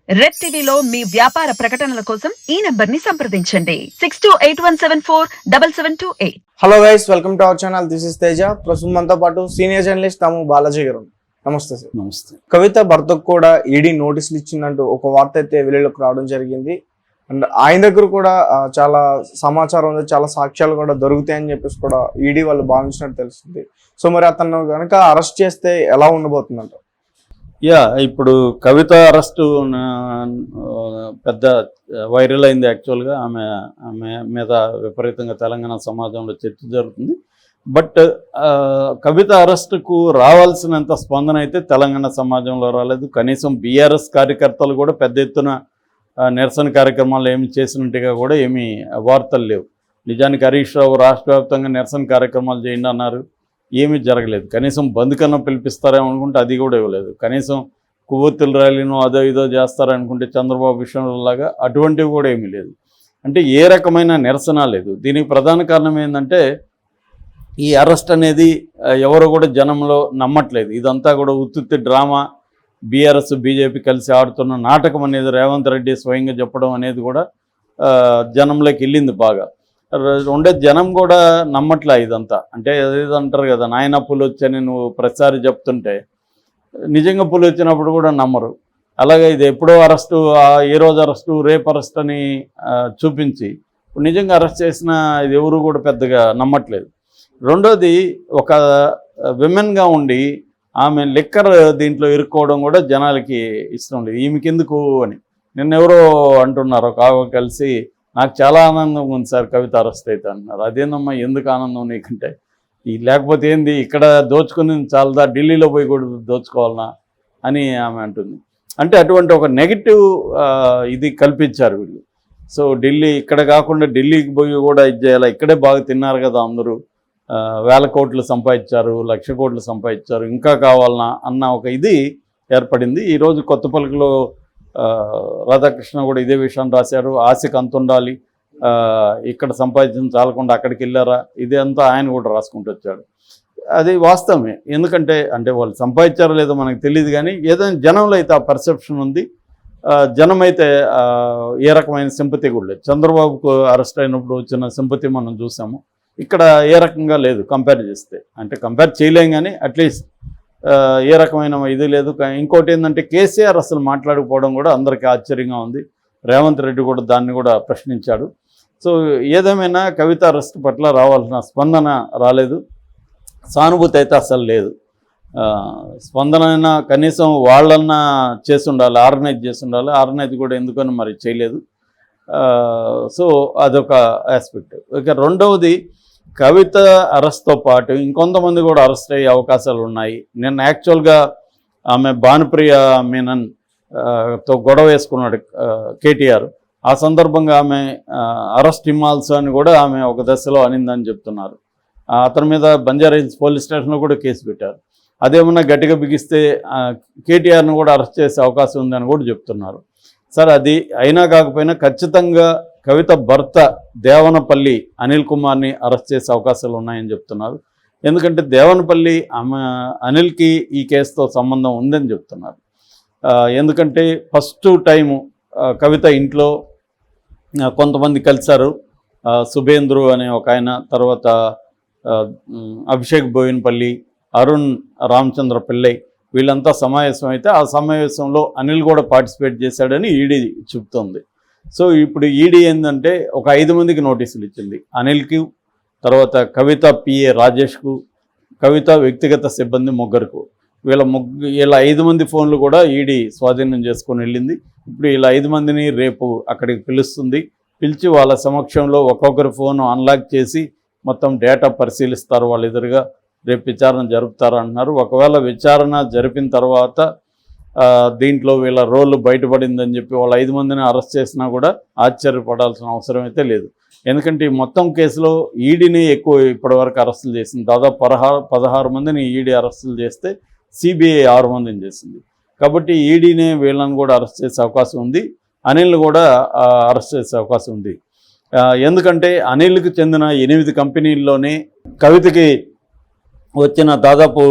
Red టీవీలో మీ వ్యాపార ప్రకటనల కోసం ఈ నంబర్ ని సంప్రదించండి 6281747728. Hello guys, welcome to our channel. This is Teja. ప్రస్తుతం మనతో పాటు సీనియర్ జర్నలిస్ట్ తాము బాలాజీ గారు. నమస్తే సార్. నమస్తే. కవిత భర్తకు కూడా ఈడీ నోటీసులు ఇచ్చిందంటూ ఒక వార్త అయితే వెలుగులోకి రావడం జరిగింది. అండ్ ఆయన దగ్గర కూడా చాలా సమాచారం ఉంది, చాలా సాక్ష్యాలు కూడా దొరుకుతాయని చెప్పేసి కూడా ఈడీ వాళ్ళు భావించినట్టు తెలుస్తుంది. సో మరి అతను కనుక అరెస్ట్ చేస్తే ఎలా ఉండబోతుందంట? ఇప్పుడు కవిత అరెస్టు పెద్ద వైరల్ అయింది. యాక్చువల్గా ఆమె మీద విపరీతంగా తెలంగాణ సమాజంలో చర్చ జరుగుతుంది. బట్ కవిత అరెస్టుకు రావాల్సినంత స్పందన అయితే తెలంగాణ సమాజంలో రాలేదు. కనీసం బీఆర్ఎస్ కార్యకర్తలు కూడా పెద్ద ఎత్తున నిరసన కార్యక్రమాలు ఏమి చేసినట్టుగా కూడా ఏమీ వార్తలు లేవు. నిజానికి హరీష్ రావు రాష్ట్ర వ్యాప్తంగా నిరసన కార్యక్రమాలు చేయండి అన్నారు, ఏమీ జరగలేదు. కనీసం బంద్ కన్నా పిలిపిస్తారేమో అనుకుంటే అది కూడా ఇవ్వలేదు. కనీసం కొవ్వొత్తుల ర్యాలీనో అదో ఇదో చేస్తారనుకుంటే చంద్రబాబు విషయంలో లాగా అటువంటివి కూడా ఏమీ లేదు. అంటే ఏ రకమైన నిరసన లేదు. దీనికి ప్రధాన కారణం ఏంటంటే ఈ అరెస్ట్ అనేది ఎవరు కూడా జనంలో నమ్మట్లేదు. ఇదంతా కూడా ఉత్తుత్తి డ్రామా, బీఆర్ఎస్ బీజేపీ కలిసి ఆడుతున్న నాటకం అనేది రేవంత్ రెడ్డి స్వయంగా చెప్పడం అనేది కూడా జనంలోకి వెళ్ళింది బాగా. ఉండే జనం కూడా నమ్మట్లే ఇదంతా. అంటే ఏదంటారు కదా, నాయన పులి వచ్చని నువ్వు ప్రతిసారి చెప్తుంటే నిజంగా పులి వచ్చినప్పుడు కూడా నమ్మరు. అలాగే ఇది ఎప్పుడో అరెస్టు, ఏ రోజు అరెస్టు, రేపు అరెస్ట్ అని చూపించి నిజంగా అరెస్ట్ చేసిన ఇది ఎవరు కూడా పెద్దగా నమ్మట్లేదు. రెండోది, ఒక విమెన్గా ఉండి ఆమె లిక్కర్ దీంట్లో ఇరుక్కోవడం కూడా జనాలకి ఇష్టం లేదు. ఈమెకి ఎందుకు అని నిన్నెవరో అంటున్నారు, ఒక కలిసి నాకు చాలా ఆనందం ఉంది సార్ కవిత అరెస్ట్ అయితే అంటున్నారు. అదేనమ్మా ఎందుకు ఆనందం నీకంటే? లేకపోతే ఏంది, ఇక్కడ దోచుకుని చాలదా, ఢిల్లీలో పోయి కూడా దోచుకోవాలనా అని ఆమె అంటుంది. అంటే అటువంటి ఒక నెగిటివ్ ఇది కల్పించారు వీళ్ళు. సో ఢిల్లీ ఇక్కడ కాకుండా ఢిల్లీకి పోయి కూడా ఇది చేయాలి, ఇక్కడే బాగా తిన్నారు కదా అందరూ, వేల కోట్లు సంపాదించారు, లక్ష కోట్లు సంపాదించారు, ఇంకా కావాలనా అన్న ఒక ఇది ఏర్పడింది. ఈరోజు కొత్తపల్లిలో రాధాకృష్ణ కూడా ఇదే విషయం రాశారు. ఆశకు అంత ఉండాలి, ఇక్కడ సంపాదించిన చాలకుండా అక్కడికి వెళ్ళారా, ఇదే అంతా ఆయన కూడా రాసుకుంటూ వచ్చాడు. అది వాస్తవమే. ఎందుకంటే అంటే వాళ్ళు సంపాదించారో లేదో మనకు తెలియదు, కానీ ఏదైనా జనంలో అయితే ఆ పర్సెప్షన్ ఉంది. జనం అయితే ఏ రకమైన సింపతి కూడా లేదు. చంద్రబాబుకు అరెస్ట్ అయినప్పుడు వచ్చిన సింపతి మనం చూసాము, ఇక్కడ ఏ రకంగా లేదు కంపేర్ చేస్తే. అంటే కంపేర్ చేయలేం, కానీ అట్లీస్ట్ ఏ రకమైన ఇది లేదు. ఇంకోటి ఏంటంటే కేసీఆర్ అసలు మాట్లాడకపోవడం కూడా అందరికీ ఆశ్చర్యంగా ఉంది. రేవంత్ రెడ్డి కూడా దాన్ని కూడా ప్రశ్నించాడు. సో ఏదేమైనా కవిత అరెస్ట్ పట్ల రావాల్సిన స్పందన రాలేదు, సానుభూతి అయితే అసలు లేదు. స్పందన అయినా కనీసం వాళ్ళన్నా చేసి ఉండాలి, ఆర్గనైజ్ చేసి ఉండాలి. ఆర్గనైజ్ కూడా ఎందుకని మరి చేయలేదు. సో అదొక ఆస్పెక్ట్. ఇక రెండవది, కవిత అరెస్ట్తో పాటు ఇంకొంతమంది కూడా అరెస్ట్ అయ్యే అవకాశాలు ఉన్నాయి. నిన్న యాక్చువల్గా ఆమె భానుప్రియ మీనన్ తో గొడవ వేసుకున్నాడు కేటీఆర్. ఆ సందర్భంగా ఆమె అరెస్ట్ ఇమ్మాల్స్ అని కూడా ఆమె ఒక దశలో అనిందని చెప్తున్నారు. అతని మీద బంజారాహిల్స్ పోలీస్ స్టేషన్లో కూడా కేసు పెట్టారు. అదేమన్నా గట్టిగా బిగిస్తే కేటీఆర్ను కూడా అరెస్ట్ చేసే అవకాశం ఉందని కూడా చెప్తున్నారు. సార్ అది అయినా కాకపోయినా ఖచ్చితంగా కవిత భర్త దేవనపల్లి అనిల్ కుమార్ని అరెస్ట్ చేసే అవకాశాలు ఉన్నాయని చెప్తున్నారు. ఎందుకంటే దేవనపల్లి అనిల్కి ఈ కేసుతో సంబంధం ఉందని చెప్తున్నారు. ఎందుకంటే ఫస్ట్ టైము కవిత ఇంట్లో కొంతమంది కలిశారు. శుభేంద్రు అనే ఒక ఆయన, తర్వాత అభిషేక్ బోయినపల్లి, అరుణ్ రామచంద్ర పిల్లై, వీళ్ళంతా సమావేశం అయితే ఆ సమావేశంలో అనిల్ కూడా పార్టిసిపేట్ చేశాడని ఈడీ చెప్తోంది. సో ఇప్పుడు ఈడీ ఏంటంటే ఒక 5 మందికి నోటీసులు ఇచ్చింది. అనిల్కి, తర్వాత కవిత పిఏ రాజేష్కు, కవిత వ్యక్తిగత సిబ్బంది ముగ్గురుకు. వీళ్ళ 5 మంది ఫోన్లు కూడా ఈడీ స్వాధీనం చేసుకొని వెళ్ళింది. ఇప్పుడు వీళ్ళ 5 మందిని రేపు అక్కడికి పిలుస్తుంది. పిలిచి వాళ్ళ సమక్షంలో ఒక్కొక్కరి ఫోన్ అన్లాక్ చేసి మొత్తం డేటా పరిశీలిస్తారు. వాళ్ళ ఎదురుగా రేపు విచారణ జరుపుతారు అంటున్నారు. ఒకవేళ విచారణ జరిపిన తర్వాత దీంట్లో వీళ్ళ రోల్ బయటపడిందని చెప్పి వాళ్ళ 5 మందిని అరెస్ట్ చేసినా కూడా ఆశ్చర్యపడాల్సిన అవసరం అయితే లేదు. ఎందుకంటే ఈ మొత్తం కేసులో ఈడీని ఎక్కువ ఇప్పటివరకు అరెస్టులు చేసింది. దాదాపు 16 మందిని ఈడీ అరెస్టులు చేస్తే సిబిఐ 6 మందిని చేసింది. కాబట్టి ఈడీనే వీళ్ళని కూడా అరెస్ట్ చేసే అవకాశం ఉంది, అనిల్ని కూడా అరెస్ట్ చేసే అవకాశం ఉంది. ఎందుకంటే అనిల్కి చెందిన 8 కంపెనీల్లోనే కవితకి వచ్చిన దాదాపు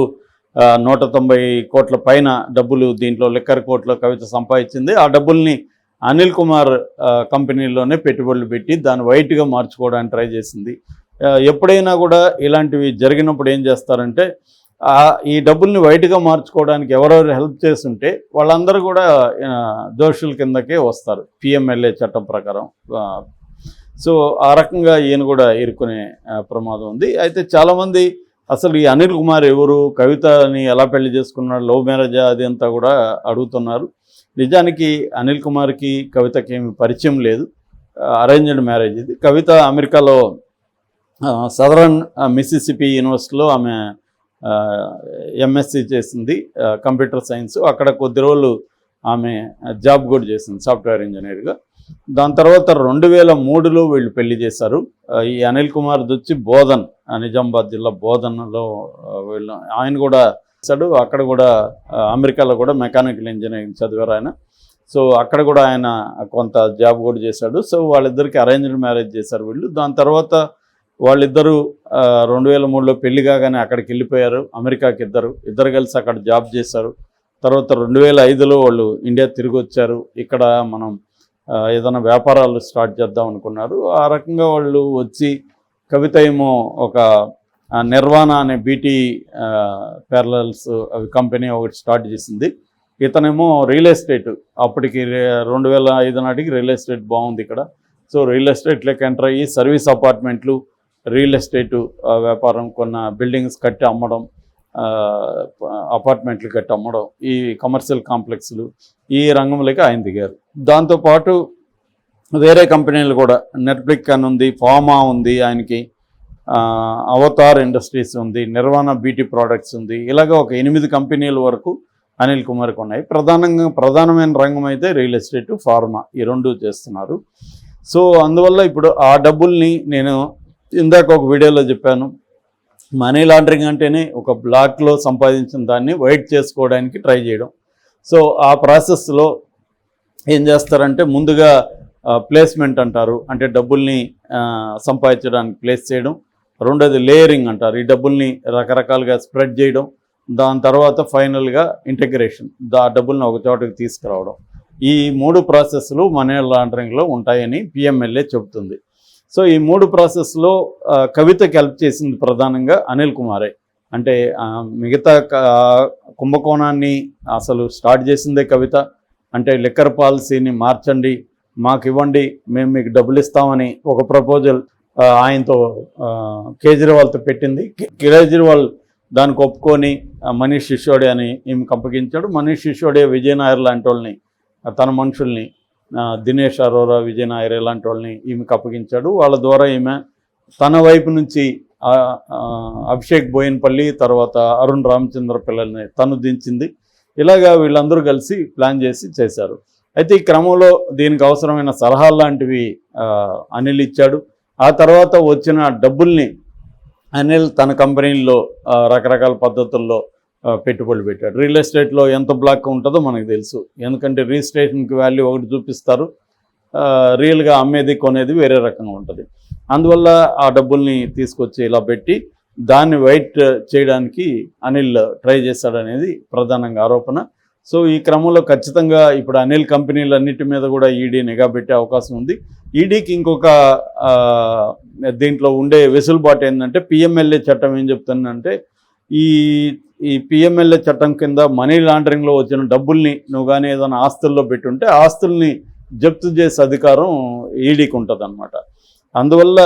190 కోట్ల పైన డబ్బులు దీంట్లో లిక్కర్ కోర్టులో కవిత సంపాదించింది. ఆ డబ్బుల్ని అనిల్ కుమార్ కంపెనీలోనే పెట్టుబడులు పెట్టి దాన్ని వైట్గా మార్చుకోవడానికి ట్రై చేసింది. ఎప్పుడైనా కూడా ఇలాంటివి జరిగినప్పుడు ఏం చేస్తారంటే ఈ డబ్బుల్ని వైట్గా మార్చుకోవడానికి ఎవరెవరు హెల్ప్ చేస్తుంటే వాళ్ళందరూ కూడా దోషుల కిందకే వస్తారు పిఎంఎల్ఏ చట్టం ప్రకారం. సో ఆ రకంగా ఈయన కూడా ఇరుక్కునే ప్రమాదం ఉంది. అయితే చాలామంది అసలు ఈ అనిల్ కుమార్ ఎవరు, కవితని ఎలా పెళ్లి చేసుకున్నాడు, లవ్ మ్యారేజా అది అంతా కూడా అడుగుతున్నారు. నిజానికి అనిల్ కుమార్కి కవితకి ఏమి పరిచయం లేదు, అరేంజ్డ్ మ్యారేజ్ ఇది. కవిత అమెరికాలో సదరన్ మిసిసిపి యూనివర్సిటీలో ఆమె ఎంఎస్సి చేసింది కంప్యూటర్ సైన్స్. అక్కడ కొద్ది రోజులు ఆమె జాబ్ కూడా చేసింది సాఫ్ట్వేర్ ఇంజనీర్గా. దాని తర్వాత 2003లో వీళ్ళు పెళ్లి చేశారు. ఈ అనిల్ కుమార్ వచ్చి బోధన్, నిజామాబాద్ జిల్లా బోధన్లో వీళ్ళు ఆయన కూడా చేశాడు. అక్కడ కూడా అమెరికాలో కూడా మెకానికల్ ఇంజనీరింగ్ చదివారు ఆయన. సో అక్కడ కూడా ఆయన కొంత జాబ్ కూడా చేశాడు. సో వాళ్ళిద్దరికి అరేంజ్డ్ మ్యారేజ్ చేశారు వీళ్ళు. దాని తర్వాత వాళ్ళిద్దరూ 2003లో పెళ్లి కాగానే అక్కడికి వెళ్ళిపోయారు అమెరికాకి. ఇద్దరు కలిసి అక్కడ జాబ్ చేశారు. తర్వాత 2005లో వాళ్ళు ఇండియా తిరిగి వచ్చారు. ఇక్కడ మనం ఏదైనా వ్యాపారాలు స్టార్ట్ చేద్దాం అనుకున్నారు. ఆ రకంగా వాళ్ళు వచ్చి కవిత ఏమో ఒక నిర్వాణ అనే బీటీ ప్యారలల్స్ అవి కంపెనీ ఒకటి స్టార్ట్ చేసింది. ఇతనేమో రియల్ ఎస్టేట్, అప్పటికి 2005 నాటికి రియల్ ఎస్టేట్ బాగుంది ఇక్కడ. సో రియల్ ఎస్టేట్లోకి ఎంటర్ అయ్యి సర్వీస్ అపార్ట్మెంట్లు, రియల్ ఎస్టేటు వ్యాపారం, కొన్న బిల్డింగ్స్ కట్టి అమ్మడం, అపార్ట్మెంట్లు కట్టి అమ్మడం, ఈ కమర్షియల్ కాంప్లెక్స్లు, ఈ రంగంలోకి ఆయన దిగారు. దాంతోపాటు వేరే కంపెనీలు కూడా, నెట్ఫ్లిక్స్ అని ఉంది, ఫార్మా ఉంది ఆయనకి, అవతార్ ఇండస్ట్రీస్ ఉంది, నిర్వాణ బ్యూటీ ప్రోడక్ట్స్ ఉంది. ఇలాగ ఒక 8 కంపెనీల వరకు అనిల్ కుమార్కి ఉన్నాయి. ప్రధానమైన రంగం అయితే రియల్ ఎస్టేట్, ఫార్మా, ఈ 2 చేస్తున్నారు. సో అందువల్ల ఇప్పుడు ఆ డబ్బుల్ని నేను ఇందాక ఒక వీడియోలో చెప్పాను, మనీ లాండరింగ్ అంటేనే ఒక బ్లాక్లో సంపాదించిన దాన్ని వైట్ చేసుకోవడానికి ట్రై చేయడం. సో ఆ ప్రాసెస్లో ఏం చేస్తారంటే ముందుగా ప్లేస్మెంట్ అంటారు, అంటే డబ్బుల్ని సంపాదించడానికి ప్లేస్ చేయడం. రెండోది లేయరింగ్ అంటారు, ఈ డబ్బుల్ని రకరకాలుగా స్ప్రెడ్ చేయడం. దాని తర్వాత ఫైనల్గా ఇంటిగ్రేషన్, ఆ డబ్బుల్ని ఒక చోటకి తీసుకురావడం. ఈ 3 ప్రాసెస్లు మనీ లాండరింగ్లో ఉంటాయని పిఎంఎల్ఏ చెబుతుంది. సో ఈ 3 ప్రాసెస్లో కవితకి హెల్ప్ చేసింది ప్రధానంగా అనిల్ కుమారే. అంటే మిగతా కుంభకోణాన్ని అసలు స్టార్ట్ చేసిందే కవిత. అంటే లిక్కర్ పాలసీని మార్చండి, మాకు ఇవ్వండి, మేము మీకు డబ్బులు ఇస్తామని ఒక ప్రపోజల్ ఆయనతో కేజ్రీవాల్తో పెట్టింది. కేజ్రీవాల్ దానికి ఒప్పుకొని మనీష్ సిసోడియా అని ఈమెకు అప్పగించాడు. మనీష్ సిసోడియా, విజయ్ నాయర్ లాంటి వాళ్ళని, తన మనుషుల్ని, దినేష్ అరోరా, విజయ్ నాయర్ లాంటి వాళ్ళని ఈమెకు అప్పగించాడు. వాళ్ళ ద్వారా ఈమె తన వైపు నుంచి అభిషేక్ బోయిన్పల్లి, తర్వాత అరుణ్ రామచంద్ర పిల్లల్ని తను దించింది. ఇలాగా వీళ్ళందరూ కలిసి ప్లాన్ చేసి చేశారు. అయితే ఈ క్రమంలో దీనికి అవసరమైన సలహాలు లాంటివి అనిల్ ఇచ్చాడు. ఆ తర్వాత వచ్చిన డబ్బుల్ని అనిల్ తన కంపెనీల్లో రకరకాల పద్ధతుల్లో పెట్టుబడులు పెట్టాడు. రియల్ ఎస్టేట్లో ఎంత బ్లాక్ ఉంటుందో మనకు తెలుసు, ఎందుకంటే రిజిస్ట్రేషన్కి వాల్యూ ఒకటి చూపిస్తారు, రియల్గా అమ్మేది కొనేది వేరే రకంగా ఉంటుంది. అందువల్ల ఆ డబ్బుల్ని తీసుకొచ్చి ఇలా పెట్టి దాన్ని వైట్ చేయడానికి అనిల్ ట్రై చేశాడనేది ప్రధానంగా ఆరోపణ. సో ఈ క్రమంలో ఖచ్చితంగా ఇప్పుడు అనిల్ కంపెనీలన్నిటి మీద కూడా ఈడీ నిఘా పెట్టే అవకాశం ఉంది. ఈడీకి ఇంకొక దీంట్లో ఉండే వెసులుబాటు ఏంటంటే, పిఎంఎల్ఏ చట్టం ఏం చెప్తుందంటే, ఈ పిఎంఎల్ఏ చట్టం కింద మనీ లాండరింగ్లో వచ్చిన డబ్బుల్ని నువ్వు కానీ ఏదైనా ఆస్తుల్లో పెట్టుంటే ఆస్తుల్ని జప్తు చేసే అధికారం ఈడీకి ఉంటుంది అన్నమాట. అందువల్ల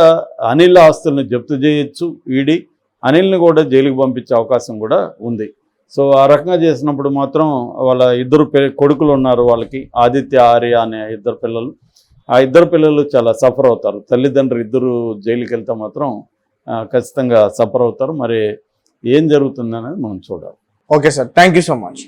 అనిల్ ఆస్తుల్ని జప్తు చేయొచ్చు ఈడీ, అనిల్ని కూడా జైలుకి పంపించే అవకాశం కూడా ఉంది. సో ఆ రకంగా చేసినప్పుడు మాత్రం వాళ్ళ 2 కొడుకులు ఉన్నారు వాళ్ళకి, ఆదిత్య, ఆర్య అనే 2 పిల్లలు. ఆ 2 పిల్లలు చాలా సఫర్ అవుతారు. తల్లిదండ్రులు 2 జైలుకి వెళ్తే మాత్రం ఖచ్చితంగా సఫర్ అవుతారు. మరి ఏం జరుగుతుందనేది మనం చూడాలి. Okay sir, thank you so much.